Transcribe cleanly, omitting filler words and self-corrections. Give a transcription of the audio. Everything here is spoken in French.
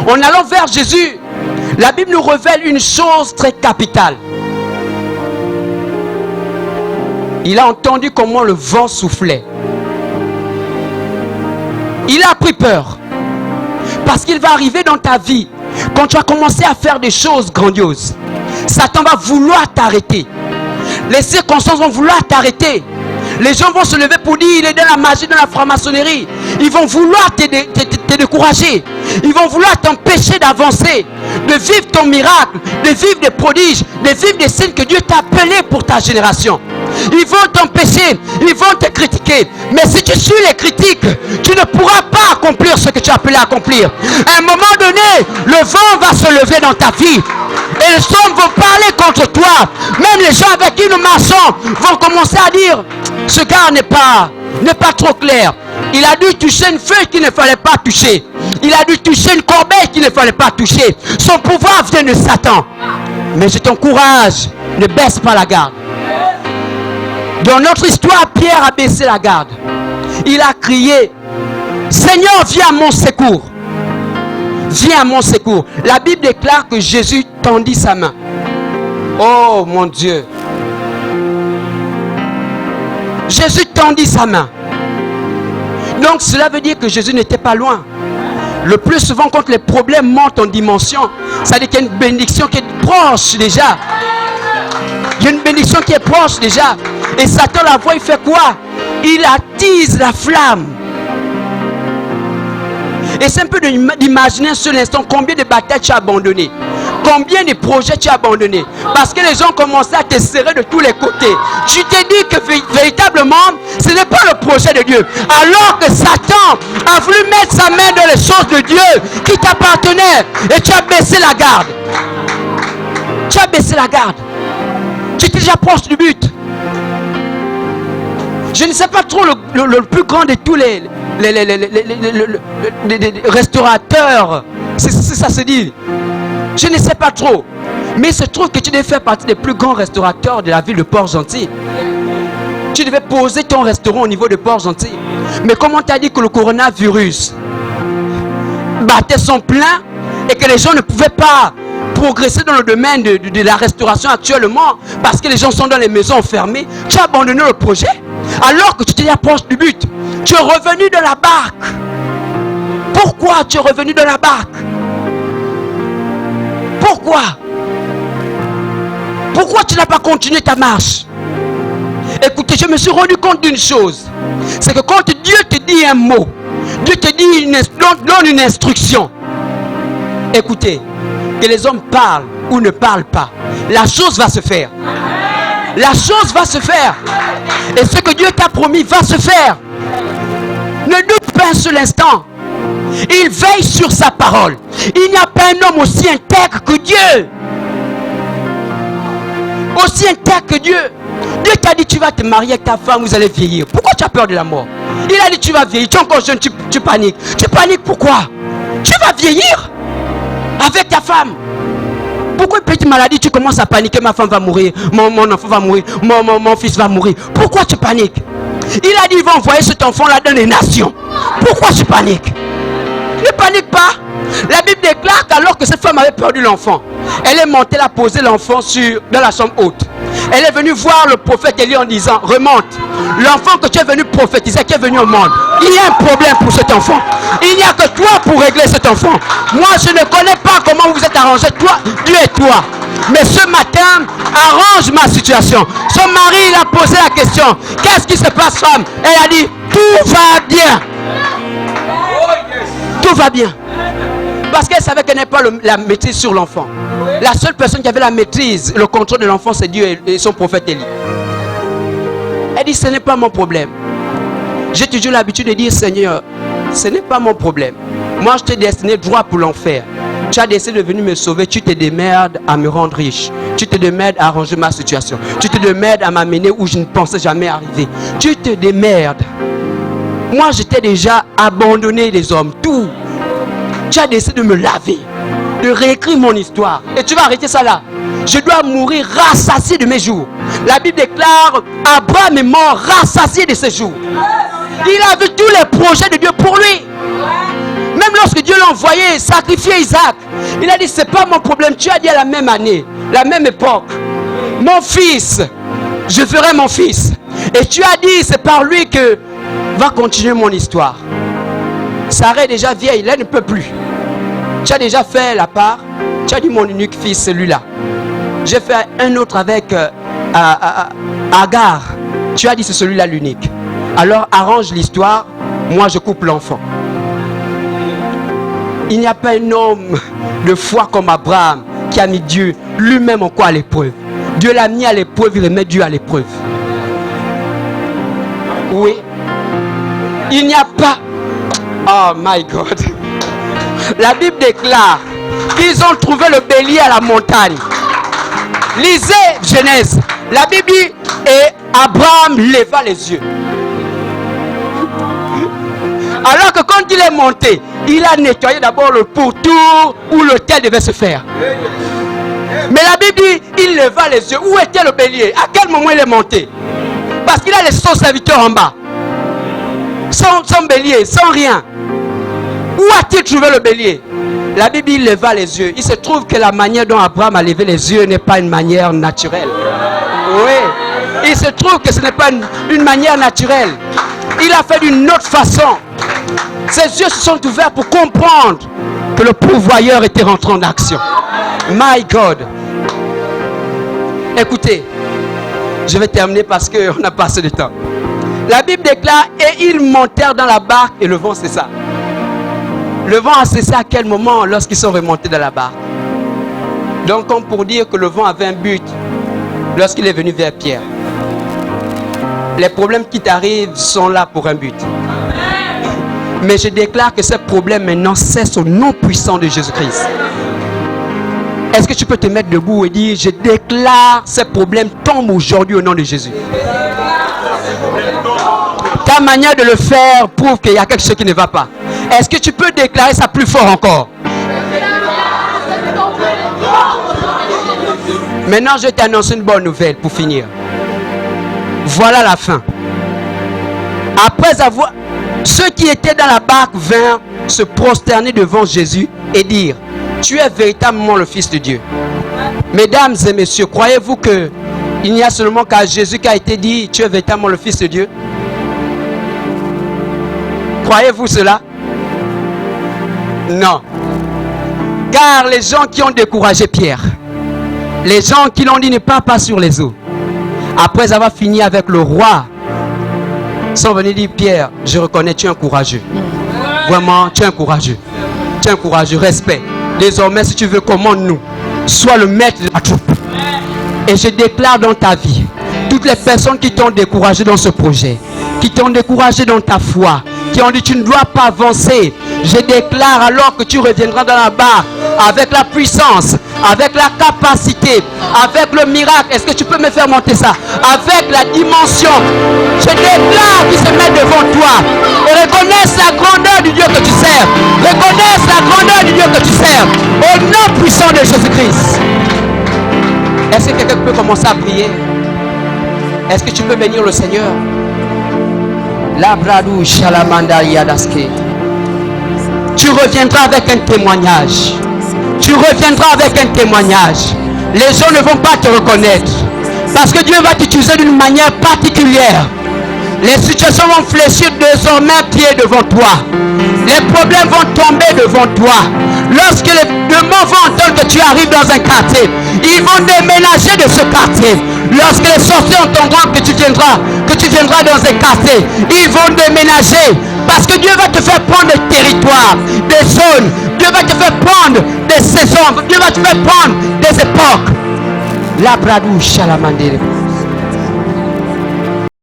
En allant vers Jésus, la Bible nous révèle une chose très capitale. Il a entendu comment le vent soufflait. Il a pris peur. Parce qu'il va arriver dans ta vie, quand tu vas commencer à faire des choses grandioses, Satan va vouloir t'arrêter. Les circonstances vont vouloir t'arrêter. Les gens vont se lever pour dire il est dans la magie, dans la franc-maçonnerie. Ils vont vouloir te décourager. Ils vont vouloir t'empêcher d'avancer, de vivre ton miracle, de vivre des prodiges, de vivre des signes que Dieu t'a appelés pour ta génération. Ils vont t'empêcher, ils vont te critiquer. Mais si tu suis les critiques, tu ne pourras pas accomplir ce que tu as appelé à accomplir. À un moment donné, le vent va se lever dans ta vie. Et les hommes vont parler contre toi. Même les gens avec qui nous marchons vont commencer à dire, ce gars n'est pas trop clair. Il a dû toucher une feuille qu'il ne fallait pas toucher. Il a dû toucher une corbeille qu'il ne fallait pas toucher. Son pouvoir vient de Satan. Mais je t'encourage, ne baisse pas la garde. Dans notre histoire, Pierre a baissé la garde. Il a crié, Seigneur, viens à mon secours. Viens à mon secours. La Bible déclare que Jésus tendit sa main. Oh mon Dieu. Jésus tendit sa main. Donc cela veut dire que Jésus n'était pas loin. Le plus souvent quand les problèmes montent en dimension, ça veut dire qu'il y a une bénédiction qui est proche déjà. Il y a une bénédiction qui est proche déjà. Et Satan la voit, il fait quoi? Il attise la flamme. Et c'est un peu d'imaginer sur l'instant combien de batailles tu as abandonnées. Combien de projets tu as abandonnés. Parce que les gens commençaient à te serrer de tous les côtés. Tu t'es dit que véritablement, ce n'est pas le projet de Dieu. Alors que Satan a voulu mettre sa main dans les choses de Dieu qui t'appartenaient. Et tu as baissé la garde. Tu as baissé la garde. Tu étais déjà proche du but. Je ne sais pas trop le plus grand de tous les restaurateurs. C'est ça se dit. Je ne sais pas trop. Mais il se trouve que tu devais faire partie des plus grands restaurateurs de la ville de Port-Gentil. Tu devais poser ton restaurant au niveau de Port-Gentil. Mais comment tu as dit que le coronavirus battait son plein et que les gens ne pouvaient pas progresser dans le domaine de la restauration actuellement parce que les gens sont dans les maisons enfermées, tu as abandonné le projet alors que tu t'es approché du but. Tu es revenu dans la barque. Pourquoi tu es revenu dans la barque? Pourquoi? Pourquoi tu n'as pas continué ta marche? Écoutez, je me suis rendu compte d'une chose. C'est que quand Dieu te dit un mot, Dieu te dit donne une instruction. Écoutez, que les hommes parlent ou ne parlent pas, la chose va se faire. La chose va se faire. Et ce que Dieu t'a promis va se faire. Ne doute pas un seul instant. Il veille sur sa parole. Il n'y a pas un homme aussi intègre que Dieu. Aussi intègre que Dieu. Dieu t'a dit tu vas te marier avec ta femme, vous allez vieillir. Pourquoi tu as peur de la mort? Il a dit tu vas vieillir, tu es encore jeune, tu paniques. Tu paniques pourquoi? Tu vas vieillir avec ta femme. Pourquoi une petite maladie tu commences à paniquer? Ma femme va mourir, mon enfant va mourir, mon fils va mourir. Pourquoi tu paniques? Il a dit il va envoyer cet enfant là dans les nations. Pourquoi tu paniques? Ne panique pas. La Bible déclare qu'alors que cette femme avait perdu l'enfant, elle est montée là poser l'enfant dans la chambre haute. Elle est venue voir le prophète Élie en disant remonte, l'enfant que tu es venu prophétiser, qui est venu au monde, il y a un problème pour cet enfant. Il n'y a que toi pour régler cet enfant. Moi je ne connais pas comment vous êtes arrangés, toi, Dieu et toi. Mais ce matin, arrange ma situation. Son mari il a posé la question, qu'est-ce qui se passe femme? Elle a dit tout va bien. Tout va bien. Parce qu'elle savait qu'elle n'avait pas la maîtrise sur l'enfant. La seule personne qui avait la maîtrise, le contrôle de l'enfant, c'est Dieu et son prophète Élie. Elle dit, ce n'est pas mon problème. J'ai toujours l'habitude de dire, Seigneur, ce n'est pas mon problème. Moi, je t'ai destiné droit pour l'enfer. Tu as décidé de venir me sauver. Tu te démerdes à me rendre riche. Tu te démerdes à arranger ma situation. Tu te démerdes à m'amener où je ne pensais jamais arriver. Tu te démerdes. Moi, j'étais déjà abandonné des hommes. Tout. Tu as décidé de me laver, de réécrire mon histoire. Et tu vas arrêter ça là. Je dois mourir rassasié de mes jours. La Bible déclare, Abraham est mort rassasié de ses jours. Il a vu tous les projets de Dieu pour lui. Même lorsque Dieu l'a envoyé sacrifier Isaac, il a dit, c'est pas mon problème. Tu as dit à la même année, la même époque, mon fils, je ferai mon fils. Et tu as dit, c'est par lui que va continuer mon histoire. Sarah est déjà vieille, elle ne peut plus. Tu as déjà fait la part. Tu as dit, mon unique fils, celui-là. J'ai fait un autre avec Agar. Tu as dit, c'est celui-là l'unique. Alors arrange l'histoire, moi je coupe l'enfant. Il n'y a pas un homme de foi comme Abraham qui a mis Dieu lui-même en quoi à l'épreuve. Dieu l'a mis à l'épreuve, il remet Dieu à l'épreuve. Oui. Il n'y a pas... Oh my God. La Bible déclare qu'ils ont trouvé le bélier à la montagne. Lisez Genèse. La Bible dit, et Abraham leva les yeux. Alors que quand il est monté, il a nettoyé d'abord le pourtour où l'autel devait se faire. Mais la Bible dit, il leva les yeux. Où était le bélier? À quel moment il est monté? Parce qu'il a laissé son serviteur en bas. Sans bélier, sans rien. Où a-t-il trouvé le bélier? La Bible, il leva les yeux. Il se trouve que la manière dont Abraham a levé les yeux n'est pas une manière naturelle. Oui. Il se trouve que ce n'est pas une manière naturelle. Il a fait d'une autre façon. Ses yeux se sont ouverts pour comprendre que le pourvoyeur était rentré en action. My God. Écoutez, je vais terminer parce qu'on n'a pas assez de temps. La Bible déclare, et ils montèrent dans la barque et le vent cessa. Le vent a cessé à quel moment? Lorsqu'ils sont remontés dans la barque. Donc comme pour dire que le vent avait un but lorsqu'il est venu vers Pierre. Les problèmes qui t'arrivent sont là pour un but. Mais je déclare que ces problèmes maintenant cessent au nom puissant de Jésus-Christ. Est-ce que tu peux te mettre debout et dire, je déclare ces problèmes tombent aujourd'hui au nom de Jésus? Ta manière de le faire prouve qu'il y a quelque chose qui ne va pas. Est-ce que tu peux déclarer ça plus fort encore? Maintenant, je vais t'annoncer une bonne nouvelle pour finir. Voilà la fin. Après avoir... Ceux qui étaient dans la barque vinrent se prosterner devant Jésus et dire, tu es véritablement le Fils de Dieu. Mesdames et messieurs, croyez-vous que il n'y a seulement qu'à Jésus qui a été dit, tu es véritablement le Fils de Dieu? Croyez-vous cela? Non. Car les gens qui ont découragé Pierre, les gens qui l'ont dit ne pars pas sur les eaux, après avoir fini avec le roi, sont venus dire, Pierre, je reconnais, tu es un courageux. Vraiment, tu es un courageux. Tu es un courageux, respect. Désormais, si tu veux, commande-nous. Sois le maître de la troupe. Et je déclare dans ta vie, toutes les personnes qui t'ont découragé dans ce projet, qui t'ont découragé dans ta foi, qui ont dit tu ne dois pas avancer, je déclare alors que tu reviendras dans la barque avec la puissance, avec la capacité, avec le miracle. Est-ce que tu peux me faire monter ça? Avec la dimension. Je déclare qu'ils se mettent devant toi et reconnaissent la grandeur du Dieu que tu sers. Reconnaissent la grandeur du Dieu que tu sers. Au nom puissant de Jésus-Christ. Est-ce que quelqu'un peut commencer à prier? Est-ce que tu peux bénir le Seigneur? Labradou Shalamanda Yadaske. Tu reviendras avec un témoignage. Tu reviendras avec un témoignage. Les gens ne vont pas te reconnaître. Parce que Dieu va t'utiliser d'une manière particulière. Les situations vont fléchir désormais pied devant toi. Les problèmes vont tomber devant toi. Lorsque les démons vont entendre que tu arrives dans un quartier, ils vont déménager de ce quartier. Lorsque les sorciers entendront que tu viendras dans un quartier, ils vont déménager. Parce que Dieu va te faire prendre des territoires, des zones. Dieu va te faire prendre des saisons. Dieu va te faire prendre des époques. Labradou Shalamandé.